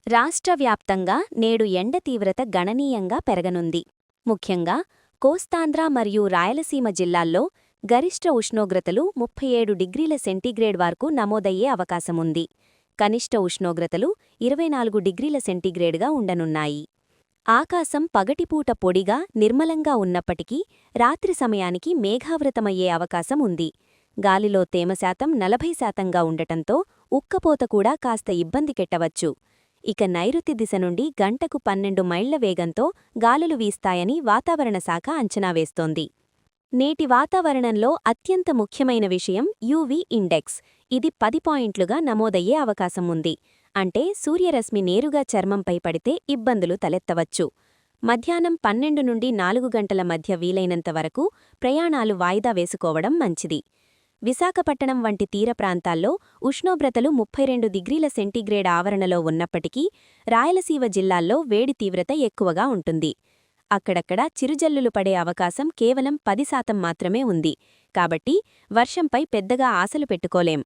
రాష్ట్ర వ్యాప్తంగా నేడు ఎండ తీవ్రత గణనీయంగా పెరగనుంది. ముఖ్యంగా కోస్తాంధ్ర మరియు రాయలసీమ జిల్లాల్లో గరిష్ట ఉష్ణోగ్రతలు 37 డిగ్రీల సెంటీగ్రేడ్ వరకు నమోదయ్యే అవకాశముంది. కనిష్ట ఉష్ణోగ్రతలు 24 డిగ్రీల సెంటీగ్రేడ్గా ఉండనున్నాయి. ఆకాశం పగటిపూట పొడిగా నిర్మలంగా ఉన్నప్పటికీ రాత్రి సమయానికి మేఘావృతమయ్యే అవకాశం ఉంది. గాలిలో తేమశాతం 40% ఉండటంతో ఉక్కపోత కూడా కాస్త ఇబ్బందికెట్టవచ్చు. ఇక నైరుతి దిశ నుండి గంటకు 12 మైళ్ల వేగంతో గాలులు వీస్తాయని వాతావరణ శాఖ అంచనా వేస్తోంది. నేటి వాతావరణంలో అత్యంత ముఖ్యమైన విషయం యూవీ ఇండెక్స్. ఇది 10 పాయింట్లుగా నమోదయ్యే అవకాశం ఉంది. అంటే సూర్యరశ్మి నేరుగా చర్మంపై పడితే ఇబ్బందులు తలెత్తవచ్చు. మధ్యాహ్నం 12 నుండి 4 గంటల మధ్య వీలైనంత వరకు ప్రయాణాలు వాయిదా వేసుకోవడం మంచిది. విశాఖపట్టణం వంటి తీర ప్రాంతాల్లో ఉష్ణోగ్రతలు 32 డిగ్రీల సెంటీగ్రేడ్ ఆవరణలో ఉన్నప్పటికీ రాయలసీమ జిల్లాల్లో వేడి తీవ్రత ఎక్కువగా ఉంటుంది. అక్కడక్కడ చిరుజల్లులు పడే అవకాశం కేవలం 10% మాత్రమే ఉంది. కాబట్టి వర్షంపై పెద్దగా ఆశలు పెట్టుకోలేం.